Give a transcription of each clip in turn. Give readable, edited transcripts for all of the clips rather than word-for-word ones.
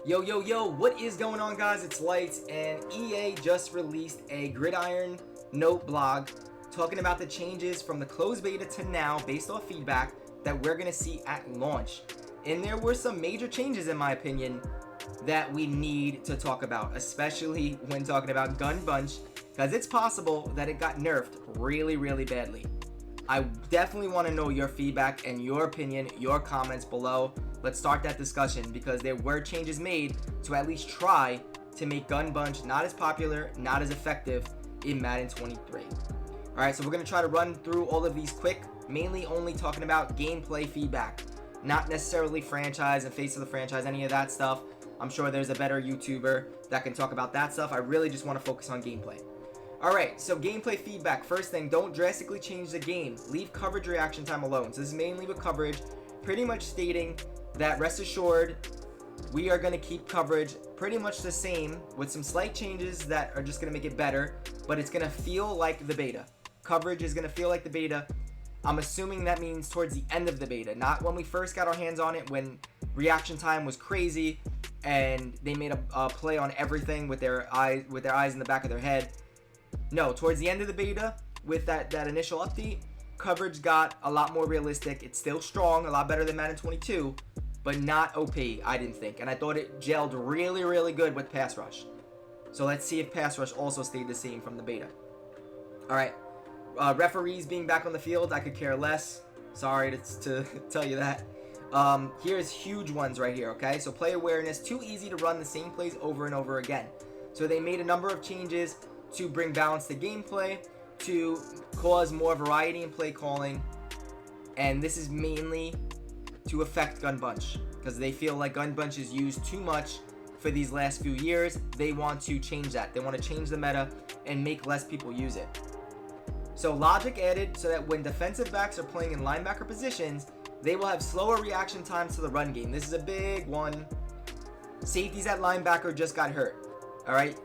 Yo, what is going on, guys? It's Lights, and EA just released a gridiron note blog talking about the changes from the closed beta to now based off feedback that we're going to see at launch. And there were some major changes, in my opinion, that we need to talk about, especially when talking about Gun Bunch, because it's possible that it got nerfed really badly. I definitely want to know your feedback and your opinion, your comments below. Let's start that discussion, because there were changes made to at least try to make Gun Bunch not as popular, not as effective in Madden 23. Alright, so we're going to try to run through all of these quick, mainly only talking about gameplay feedback, not necessarily franchise and face of the franchise, any of that stuff. I'm sure there's a better YouTuber that can talk about that stuff. I really just want to focus on gameplay. Alright, so gameplay feedback. First thing, don't drastically change the game. Leave coverage reaction time alone. So this is mainly with coverage, pretty much stating that rest assured, we are going to keep coverage pretty much the same with some slight changes that are just going to make it better, but it's going to feel like the beta. Coverage is going to feel like the beta. I'm assuming that means towards the end of the beta, not when we first got our hands on it, when reaction time was crazy and they made a play on everything with their eyes in the back of their head. No, towards the end of the beta, with that initial update, coverage got a lot more realistic. It's still strong, a lot better than Madden 22, but not OP, I didn't think. And I thought it gelled really good with pass rush. So let's see if pass rush also stayed the same from the beta. Alright, referees being back on the field, I could care less. Sorry to tell you that. Here's huge ones right here, okay? So play awareness, too easy to run the same plays over and over again. So they made a number of changes to bring balance to gameplay, to cause more variety in play calling, and this is mainly to affect Gun Bunch, because they feel like Gun Bunch is used too much for these last few years. They want to change that. They want to change the meta and make less people use it. So logic added so that when defensive backs are playing in linebacker positions, they will have slower reaction times to the run game. This is a big one. Safeties at linebacker just got hurt. Alright?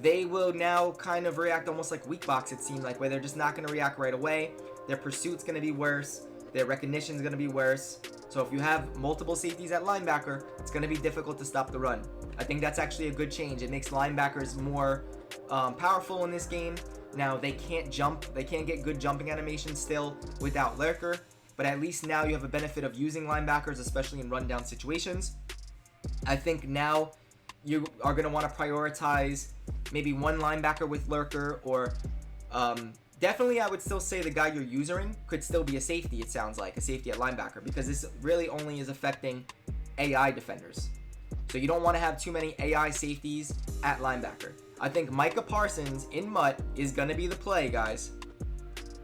They will now kind of react almost like weak box, it seemed like, where they're just not going to react right away. Their pursuit's going to be worse. Their recognition's going to be worse. So if you have multiple safeties at linebacker, it's going to be difficult to stop the run. I think that's actually a good change. It makes linebackers more powerful in this game. Now, they can't jump. They can't get good jumping animations still without Lurker. But at least now you have a benefit of using linebackers, especially in rundown situations. I think now you are going to want to prioritize maybe one linebacker with Lurker, or definitely I would still say the guy you're using could still be a safety, it sounds like, a safety at linebacker, because this really only is affecting AI defenders. So you don't want to have too many AI safeties at linebacker. I think Micah Parsons in MUT is going to be the play, guys.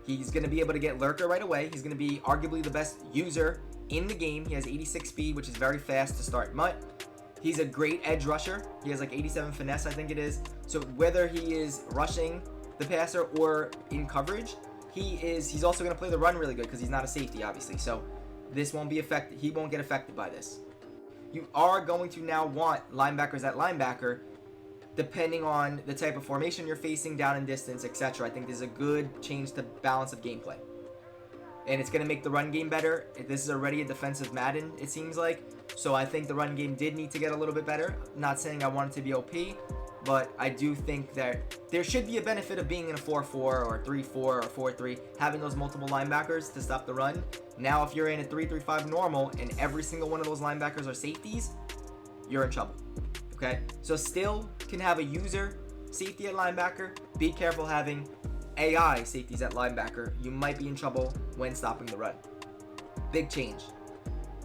He's going to be able to get Lurker right away. He's going to be arguably the best user in the game. He has 86 speed, which is very fast to start MUT. He's a great edge rusher. He has like 87 finesse, I think it is. So whether he is rushing the passer or in coverage, he's also going to play the run really good, because he's not a safety, obviously. So this won't be affected. He won't get affected by this. You are going to now want linebackers at linebacker, depending on the type of formation you're facing, down and distance, etc. I think this is a good change to balance of gameplay. And it's going to make the run game better. This is already a defensive Madden, it seems like. So I think the run game did need to get a little bit better. Not saying I want it to be OP, but I do think that there should be a benefit of being in a 4-4 or 3-4 or 4-3, having those multiple linebackers to stop the run. Now if you're in a 3-3-5 normal and every single one of those linebackers are safeties, you're in trouble. Okay? So still can have a user safety at linebacker. Be careful having AI safeties at linebacker. You might be in trouble when stopping the run. Big change.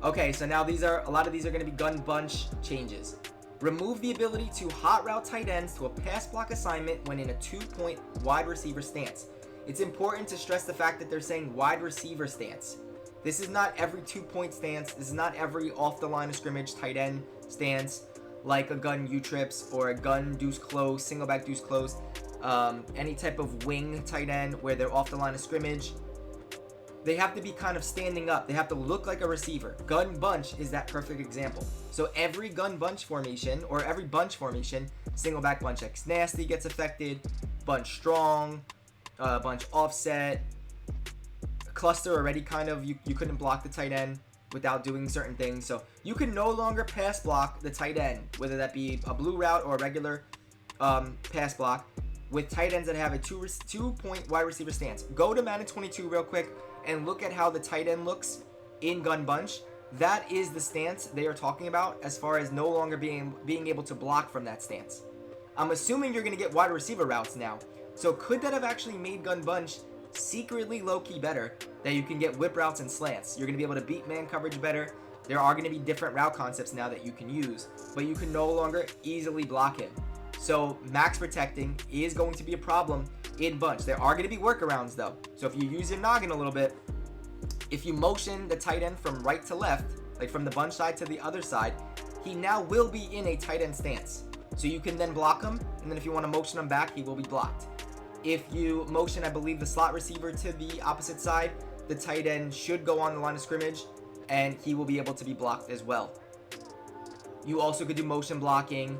Okay, so now a lot of these are going to be Gun Bunch changes. Remove the ability to hot route tight ends to a pass block assignment when in a 2-point wide receiver stance. It's important to stress the fact that they're saying wide receiver stance. This is not every 2-point stance. This is not every off the line of scrimmage tight end stance, like a gun U-trips or a gun deuce close, single back deuce close, any type of wing tight end where they're off the line of scrimmage. They have to be kind of standing up. They have to look like a receiver. Gun bunch is that perfect example. So every gun bunch formation, or every bunch formation, single back bunch X nasty gets affected, bunch strong, bunch offset, cluster already kind of, you couldn't block the tight end. without doing certain things. So you can no longer pass block the tight end, whether that be a blue route or a regular pass block, with tight ends that have a two-point wide receiver stance. Go to Madden 22 real quick and look at how the tight end looks in gun bunch. That is the stance they are talking about as far as no longer being able to block from that stance. I'm assuming you're going to get wide receiver routes now. So could that have actually made gun bunch secretly low-key better, that you can get whip routes and slants? You're going to be able to beat man coverage better. There are going to be different route concepts now that you can use, but you can no longer easily block him. So max protecting is going to be a problem in bunch. There are going to be workarounds though. So if you use your noggin a little bit, if you motion the tight end from right to left, like from the bunch side to the other side, he now will be in a tight end stance. So you can then block him, and then if you want to motion him back, he will be blocked. If you motion, I believe, the slot receiver to the opposite side, the tight end should go on the line of scrimmage, and he will be able to be blocked as well. You also could do motion blocking.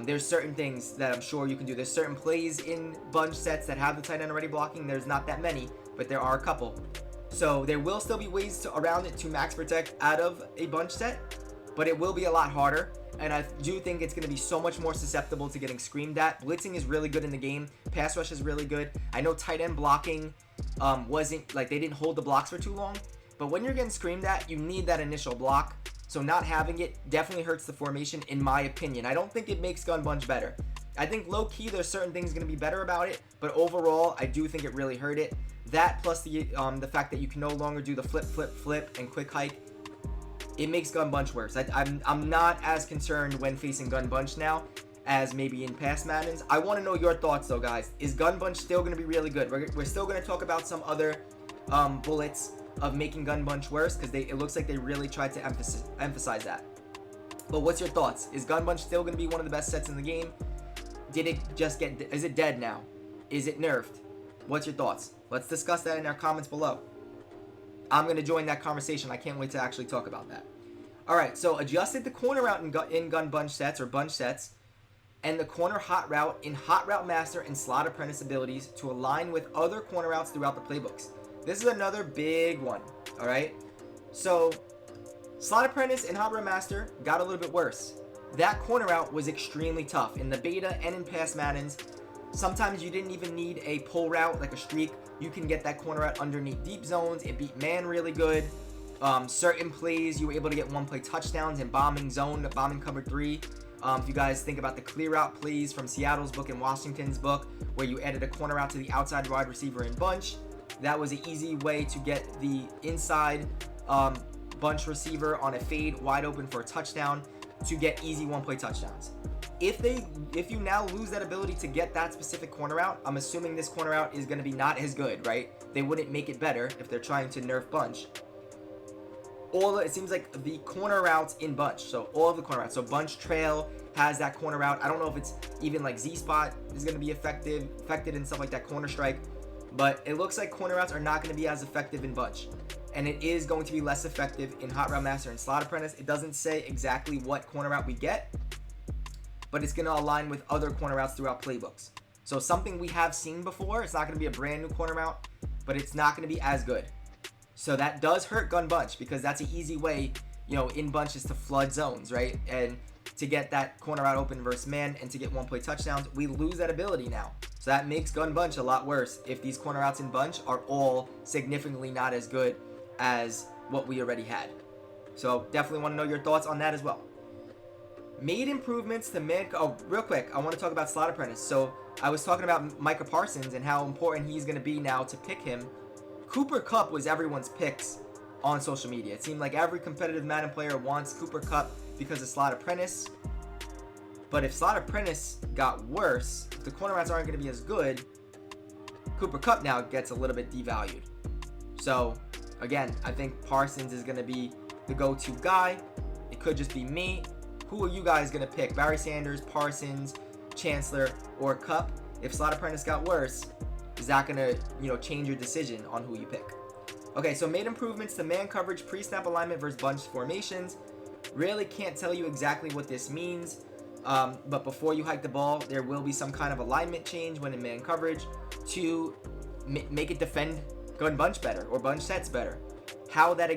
There's certain things that I'm sure you can do. There's certain plays in bunch sets that have the tight end already blocking. There's not that many, but there are a couple. So there will still be ways around it to max protect out of a bunch set, but it will be a lot harder. And I do think it's going to be so much more susceptible to getting screamed at. Blitzing is really good in the game. Pass rush is really good. I know tight end blocking wasn't, like, they didn't hold the blocks for too long. But when you're getting screamed at, you need that initial block. So not having it definitely hurts the formation, in my opinion. I don't think it makes gun bunch better. I think low-key there's certain things going to be better about it. But overall, I do think it really hurt it. That plus the fact that you can no longer do the flip, flip, flip, and quick hike. It makes gun bunch worse. I'm not as concerned when facing gun bunch now as maybe in past Maddens. I want to know your thoughts though, guys. Is gun bunch still going to be really good? We're still going to talk about some other bullets of making gun bunch worse, because it looks like they really tried to emphasize that. But what's your thoughts? Is gun bunch still going to be one of the best sets in the game? Did it just is it dead now? Is it nerfed? What's your thoughts? Let's discuss that in our comments below. I'm going to join that conversation. I can't wait to actually talk about that. Alright, so adjusted the corner route in gun bunch sets or bunch sets, and the corner hot route in Hot Route Master and Slot Apprentice abilities to align with other corner routes throughout the playbooks. This is another big one. Alright, so Slot Apprentice and Hot Route Master got a little bit worse. That corner route was extremely tough in the beta and in past Maddens. Sometimes you didn't even need a pull route like a streak. You can get that corner out underneath deep zones. It beat man really good. Certain plays, you were able to get one-play touchdowns in bombing zone, bombing cover 3. If you guys think about the clear out plays from Seattle's book and Washington's book, where you added a corner out to the outside wide receiver in bunch, that was an easy way to get the inside bunch receiver on a fade wide open for a touchdown to get easy one-play touchdowns. If you now lose that ability to get that specific corner out, I'm assuming this corner out is going to be not as good, right? They wouldn't make it better if they're trying to nerf bunch. It seems like the corner routes in bunch, so all of the corner routes. So bunch trail has that corner route. I don't know if it's even like Z-spot is going to be affected and stuff like that, corner strike. But it looks like corner routes are not going to be as effective in bunch. And it is going to be less effective in Hot Route Master and Slot Apprentice. It doesn't say exactly what corner route we get, but it's going to align with other corner routes throughout playbooks. So something we have seen before. It's not going to be a brand new corner route, but it's not going to be as good. So that does hurt gun bunch, because that's an easy way, in bunches to flood zones, right? And to get that corner route open versus man and to get one-play touchdowns, we lose that ability now. So that makes gun bunch a lot worse if these corner routes in bunch are all significantly not as good as what we already had. So definitely want to know your thoughts on that as well. Made improvements to man. Oh, real quick, I want to talk about Slot Apprentice. So I was talking about Micah Parsons and how important he's going to be now to pick him. Cooper Kupp was everyone's picks on social media. It seemed like every competitive Madden player wants Cooper Kupp because of Slot Apprentice. But if Slot Apprentice got worse, if the corner routes aren't going to be as good, Cooper Kupp now gets a little bit devalued. So again, I think Parsons is going to be the go-to guy. It could just be me. Who are you guys going to pick? Barry Sanders, Parsons, Chancellor, or Kupp? If Slot Apprentice got worse, is that going to, change your decision on who you pick? Okay, so made improvements to man coverage, pre-snap alignment versus bunch formations. Really can't tell you exactly what this means, but before you hike the ball, there will be some kind of alignment change when in man coverage to make it defend gun bunch better or bunch sets better. How that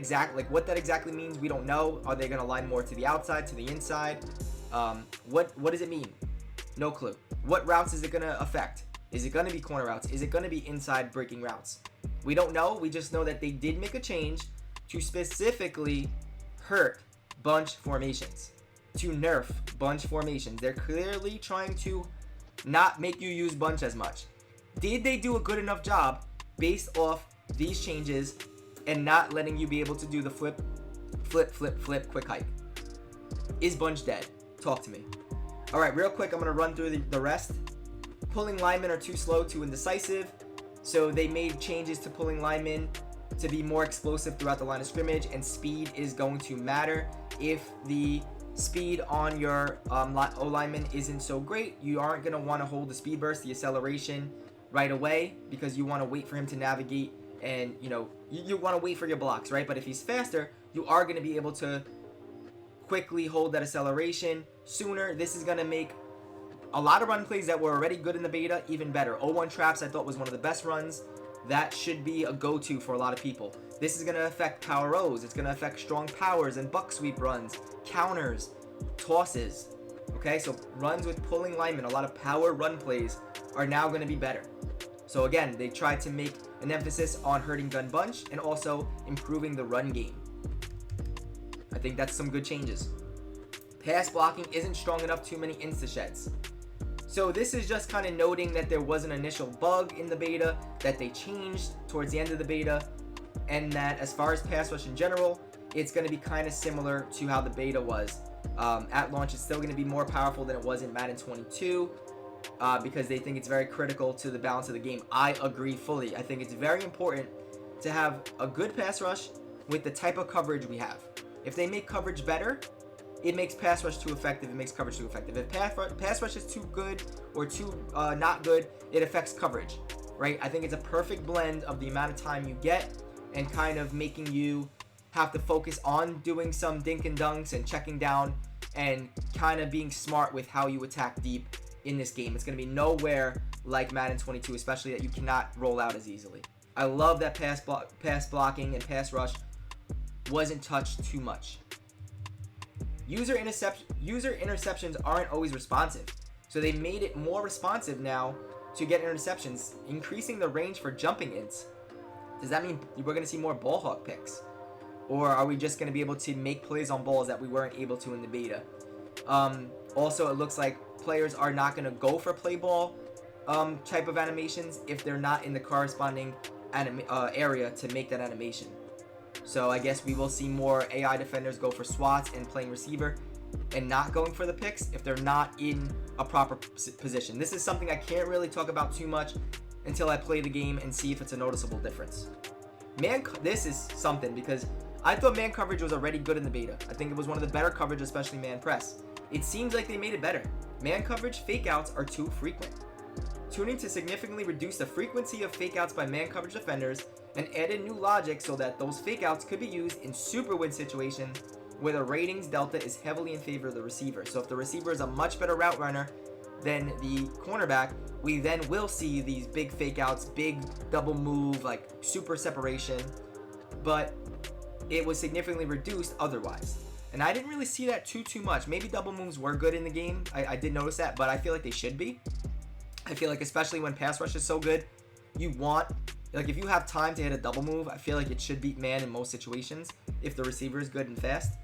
what that exactly means, we don't know. Are they going to line more to the outside, to the inside? What does it mean? No clue. What routes is it going to affect? Is it going to be corner routes? Is it going to be inside breaking routes? We don't know. We just know that they did make a change to specifically hurt bunch formations, to nerf bunch formations. They're clearly trying to not make you use bunch as much. Did they do a good enough job based off these changes and not letting you be able to do the flip, quick hike? Is bunch dead? Talk to me. All right, real quick, I'm going to run through the rest. Pulling linemen are too slow, too indecisive. So they made changes to pulling linemen to be more explosive throughout the line of scrimmage, and speed is going to matter. If the speed on your O-lineman isn't so great, you aren't going to want to hold the speed burst, the acceleration right away, because you want to wait for him to navigate, and you want to wait for your blocks, right? But if he's faster, you are going to be able to quickly hold that acceleration sooner. This is going to make a lot of run plays that were already good in the beta even better. 0-1 traps I thought was one of the best runs. That should be a go-to for a lot of people. This is going to affect power O's. It's going to affect strong powers and buck sweep runs, counters, tosses. Okay, so runs with pulling linemen, a lot of power run plays are now going to be better. So again, they tried to make an emphasis on hurting gun bunch and also improving the run game. I think that's some good changes. Pass blocking isn't strong enough, too many insta-sheds. So this is just kind of noting that there was an initial bug in the beta that they changed towards the end of the beta, and that as far as pass rush in general, it's going to be kind of similar to how the beta was. At launch, it's still going to be more powerful than it was in Madden 22 because they think it's very critical to the balance of the game. I agree fully. I think it's very important to have a good pass rush with the type of coverage we have. If they make coverage better, it makes pass rush too effective. It makes coverage too effective. If pass rush is too good or too not good, it affects coverage, right? I think it's a perfect blend of the amount of time you get and kind of making you have to focus on doing some dink and dunks and checking down and kind of being smart with how you attack deep in this game. It's going to be nowhere like Madden 22, especially that you cannot roll out as easily. I love that pass blocking and pass rush wasn't touched too much. User interceptions aren't always responsive, so they made it more responsive now to get interceptions, increasing the range for jumping ins. Does that mean we're going to see more ball hawk picks? Or are we just going to be able to make plays on balls that we weren't able to in the beta? Also, it looks like players are not going to go for play ball type of animations if they're not in the corresponding area to make that animation. So I guess we will see more AI defenders go for swats and playing receiver and not going for the picks if they're not in a proper position. This is something I can't really talk about too much until I play the game and see if it's a noticeable difference. This is something because I thought man coverage was already good in the beta. I think it was one of the better coverage, especially man press. It seems like they made it better. Man coverage fake outs are too frequent. Tuning to significantly reduce the frequency of fake outs by man coverage defenders and added new logic so that those fake outs could be used in super win situations where the ratings delta is heavily in favor of the receiver. So if the receiver is a much better route runner than the cornerback, we then will see these big fake outs, big double move, like super separation, but it was significantly reduced otherwise. And I didn't really see that too much. Maybe double moves were good in the game. I did notice that, but I feel like they should be. I feel like especially when pass rush is so good, you want, like if you have time to hit a double move, I feel like it should beat man in most situations if the receiver is good and fast.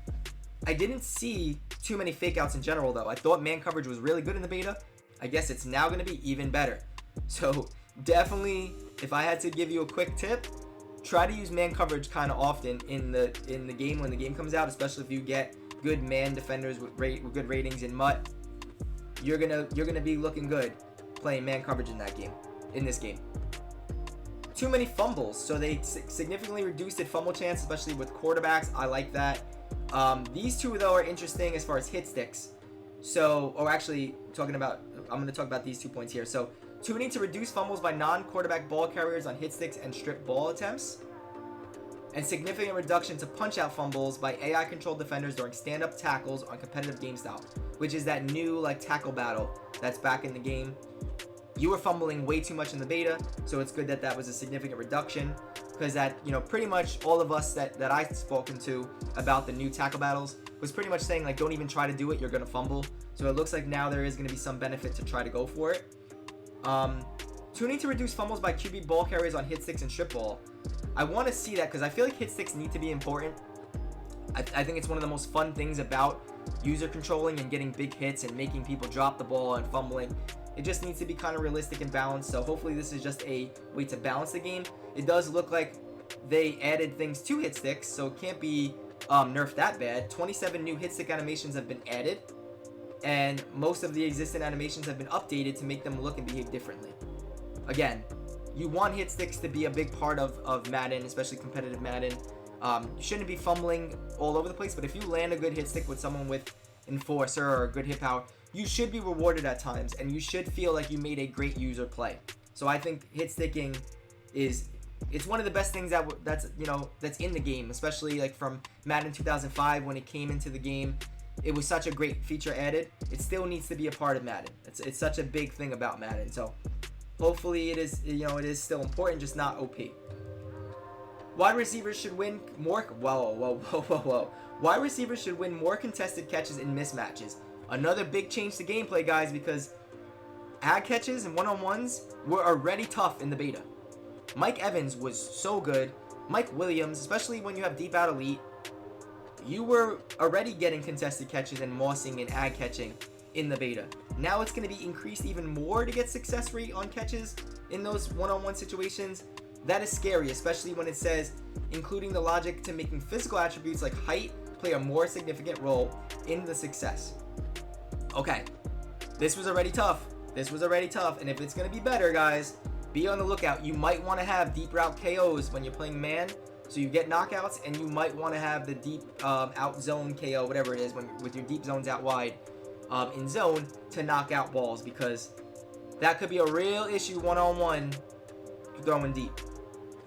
I didn't see too many fake outs in general though. I thought man coverage was really good in the beta. I guess it's now going to be even better. So definitely, if I had to give you a quick tip, try to use man coverage kind of often in the game when the game comes out, especially if you get good man defenders with good ratings in MUT. You're gonna be looking good playing man coverage in this game. Too many fumbles, so they significantly reduced the fumble chance, especially with quarterbacks. I like that. These two though are interesting as far as hit sticks. So, or actually I'm going to talk about these 2 points here. So, tuning to reduce fumbles by non-quarterback ball carriers on hit sticks and strip ball attempts, and significant reduction to punch-out fumbles by AI-controlled defenders during stand-up tackles on competitive game style, which is that new like tackle battle that's back in the game. You were fumbling way too much in the beta, so it's good that that was a significant reduction. because that, you know, pretty much all of us that I've spoken to about the new tackle battles was pretty much saying, like, don't even try to do it, you're going to fumble. So it looks like now there is going to be some benefit to try to go for it. Tuning to reduce fumbles by QB ball carriers on hit sticks and strip ball. I want to see that because I feel like hit sticks need to be important. I think it's one of the most fun things about user controlling and getting big hits and making people drop the ball and fumbling. It just needs to be kind of realistic and balanced. So hopefully this is just a way to balance the game. It does look like they added things to hit sticks, so it can't be nerfed that bad. 27 new hit stick animations have been added, and most of the existing animations have been updated to make them look and behave differently. Again, you want hit sticks to be a big part of Madden, especially competitive Madden. You shouldn't be fumbling all over the place, but if you land a good hit stick with someone with Enforcer or a good hit power, you should be rewarded at times, and you should feel like you made a great user play. So I think hit sticking it's one of the best things that's in the game, especially like from Madden 2005 when it came into the game. It was such a great feature added. It still needs to be a part of Madden. It's such a big thing about Madden. So hopefully it is, it is still important, just not OP. Wide receivers should win more. Whoa. Wide receivers should win more contested catches in mismatches. Another big change to gameplay, guys, because ad catches and one-on-ones were already tough in the beta. Mike Evans was so good. Mike Williams, especially when you have deep out elite, you were already getting contested catches and mossing and ad catching in the beta. Now it's going to be increased even more to get success rate on catches in those one-on-one situations. That is scary, especially when it says including the logic to making physical attributes like height play a more significant role in the success. Okay, this was already tough. And if it's going to be better, guys, be on the lookout. You might want to have deep route KOs when you're playing man, so you get knockouts, and you might want to have the deep out zone KO, whatever it is, with your deep zones out wide in zone to knock out balls, because that could be a real issue one-on-one throwing deep.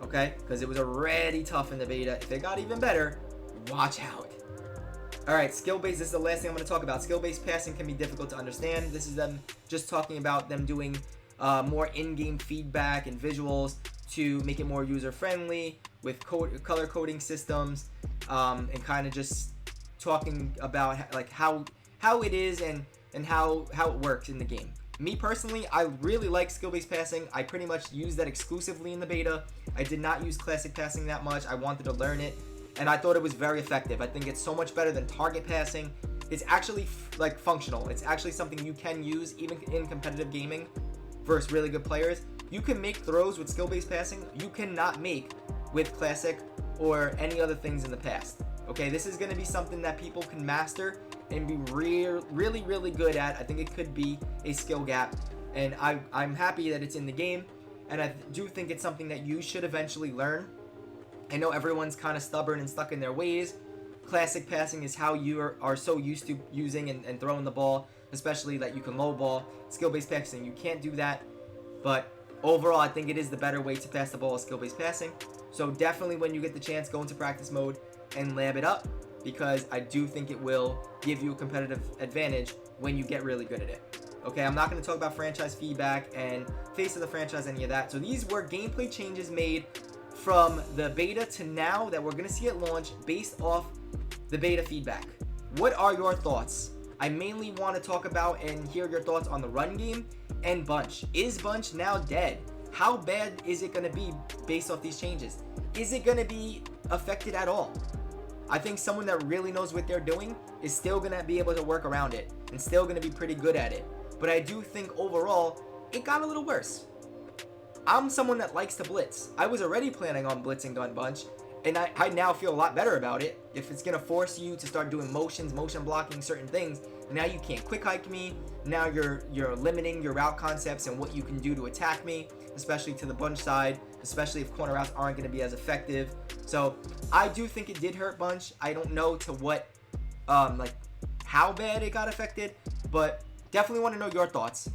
Okay, because it was already tough in the beta. If it got even better, watch out. Alright, skill-based, this is the last thing I'm going to talk about. Skill-based passing can be difficult to understand. This is them just talking about them doing more in-game feedback and visuals to make it more user-friendly with color coding systems, and kind of just talking about like how it is and how it works in the game. Me personally, I really like skill-based passing. I pretty much use that exclusively in the beta. I did not use classic passing that much. I wanted to learn it, and I thought it was very effective. I think it's so much better than target passing. It's actually like functional. It's actually something you can use even in competitive gaming versus really good players. You can make throws with skill-based passing you cannot make with classic or any other things in the past. Okay, this is going to be something that people can master and be really good at. I think it could be a skill gap, and I'm happy that it's in the game, and I do think it's something that you should eventually learn. I know everyone's kind of stubborn and stuck in their ways. Classic passing is how you are so used to using and throwing the ball, especially that you can low ball. Skill-based passing, you can't do that, but overall I think it is the better way to pass the ball, skill-based passing. So definitely when you get the chance, go into practice mode and lab it up, because I do think it will give you a competitive advantage when you get really good at it. Okay, I'm not going to talk about franchise feedback and face of the franchise, any of that. So these were gameplay changes made from the beta to now that we're going to see at launch based off the beta feedback. What are your thoughts? I mainly want to talk about and hear your thoughts on the run game and Bunch. Is Bunch now dead? How bad is it going to be based off these changes? Is it going to be affected at all? I think someone that really knows what they're doing is still going to be able to work around it and still going to be pretty good at it. But I do think overall, it got a little worse. I'm someone that likes to blitz. I was already planning on blitzing on Bunch, and I now feel a lot better about it. If it's going to force you to start doing motion blocking certain things, now you can't quick hike me. Now you're limiting your route concepts and what you can do to attack me, especially to the Bunch side, especially if corner routes aren't going to be as effective. So I do think it did hurt Bunch. I don't know to what, how bad it got affected, but definitely want to know your thoughts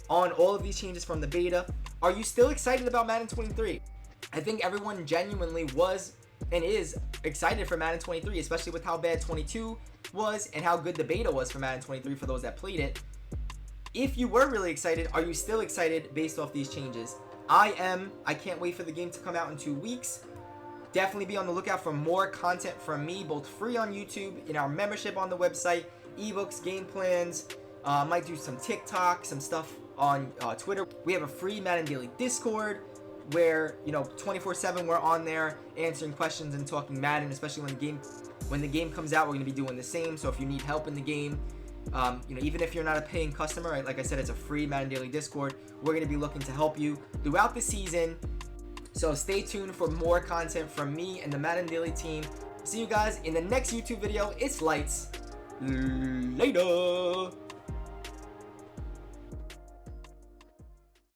on all of these changes from the beta. Are you still excited about Madden 23? I think everyone genuinely was and is excited for Madden 23, especially with how bad 22 was and how good the beta was for Madden 23 for those that played it. If you were really excited, are you still excited based off these changes? I am. I can't wait for the game to come out in 2 weeks. Definitely be on the lookout for more content from me, both free on YouTube, in our membership on the website, ebooks, game plans. Might do some TikTok, some stuff on Twitter. We have a free Madden Daily Discord where, you know, 24/7 we're on there answering questions and talking Madden, especially when the game comes out. We're going to be doing the same. So if you need help in the game, you know, even if you're not a paying customer, right, like I said, it's a free Madden Daily Discord. We're going to be looking to help you throughout the season. So stay tuned for more content from me and the Madden Daily team. See you guys in the next YouTube video. It's lights. Later.